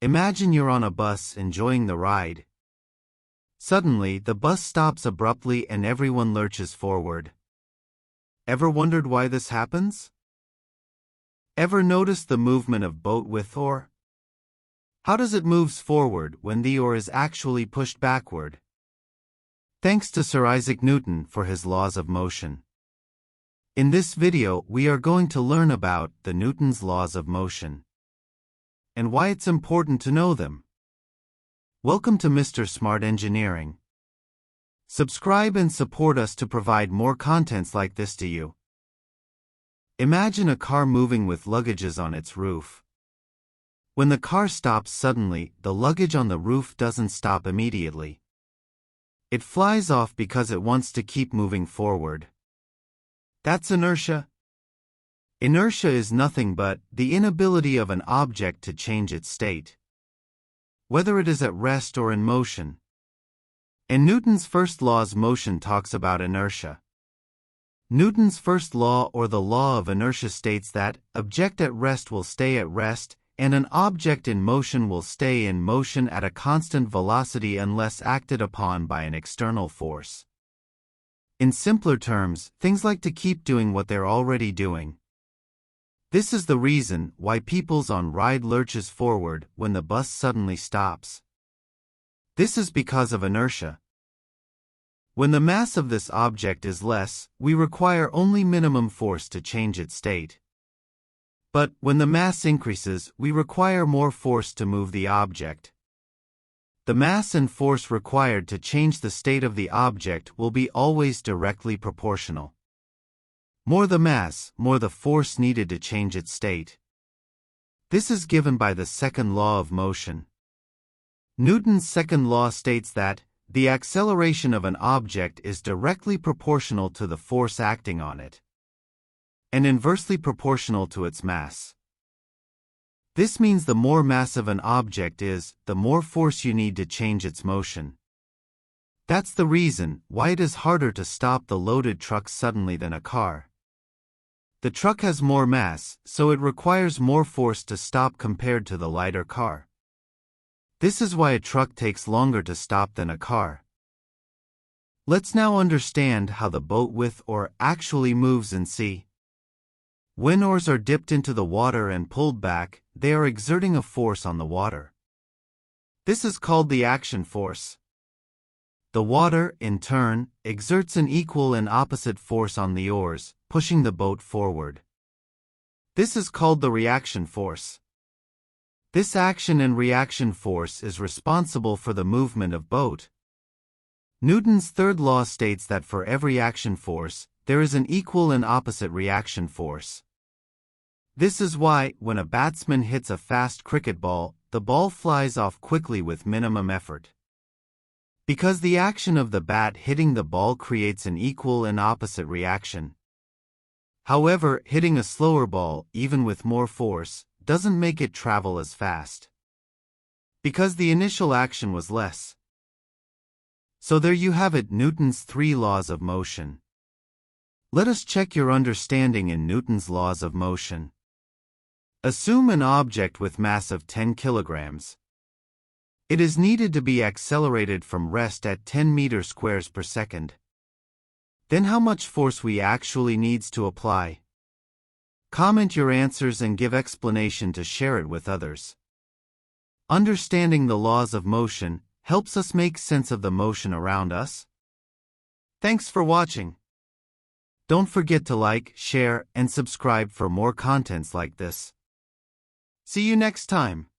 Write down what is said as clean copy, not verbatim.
Imagine you're on a bus enjoying the ride. Suddenly, the bus stops abruptly and everyone lurches forward. Ever wondered why this happens? Ever noticed the movement of boat with oar? How does it move forward when the oar is actually pushed backward? Thanks to Sir Isaac Newton for his laws of motion. In this video, we are going to learn about the Newton's laws of motion and why it's important to know them. Welcome to Mr. Smart Engineering. Subscribe and support us to provide more contents like this to you. Imagine a car moving with luggages on its roof. When the car stops suddenly, the luggage on the roof doesn't stop immediately. It flies off because it wants to keep moving forward. That's inertia. Inertia is nothing but the inability of an object to change its state, whether it is at rest or in motion. And Newton's first law's motion talks about inertia. Newton's first law, or the law of inertia, states that object at rest will stay at rest, and an object in motion will stay in motion at a constant velocity unless acted upon by an external force. In simpler terms, things like to keep doing what they're already doing. This is the reason why people's on ride lurches forward when the bus suddenly stops. This is because of inertia. When the mass of this object is less, we require only minimum force to change its state. But when the mass increases, we require more force to move the object. The mass and force required to change the state of the object will be always directly proportional. More the mass, more the force needed to change its state. This is given by the second law of motion. Newton's second law states that the acceleration of an object is directly proportional to the force acting on it, and inversely proportional to its mass. This means the more massive an object is, the more force you need to change its motion. That's the reason why it is harder to stop the loaded truck suddenly than a car. The truck has more mass, so it requires more force to stop compared to the lighter car. This is why a truck takes longer to stop than a car. Let's now understand how the boat with oar actually moves and see. When oars are dipped into the water and pulled back, they are exerting a force on the water. This is called the action force. The water, in turn, exerts an equal and opposite force on the oars, pushing the boat forward. This is called the reaction force. This action and reaction force is responsible for the movement of boat. Newton's third law states that for every action force, there is an equal and opposite reaction force. This is why, when a batsman hits a fast cricket ball, the ball flies off quickly with minimum effort. Because the action of the bat hitting the ball creates an equal and opposite reaction. However, hitting a slower ball, even with more force, doesn't make it travel as fast, because the initial action was less. So there you have it, Newton's three laws of motion. Let us check your understanding in Newton's laws of motion. Assume an object with mass of 10 kilograms. It is needed to be accelerated from rest at 10 meters squares per second. Then how much force we actually needs to apply? Comment your answers and give explanation to share it with others. Understanding the laws of motion helps us make sense of the motion around us. Thanks for watching. Don't forget to like, share, and subscribe for more contents like this. See you next time.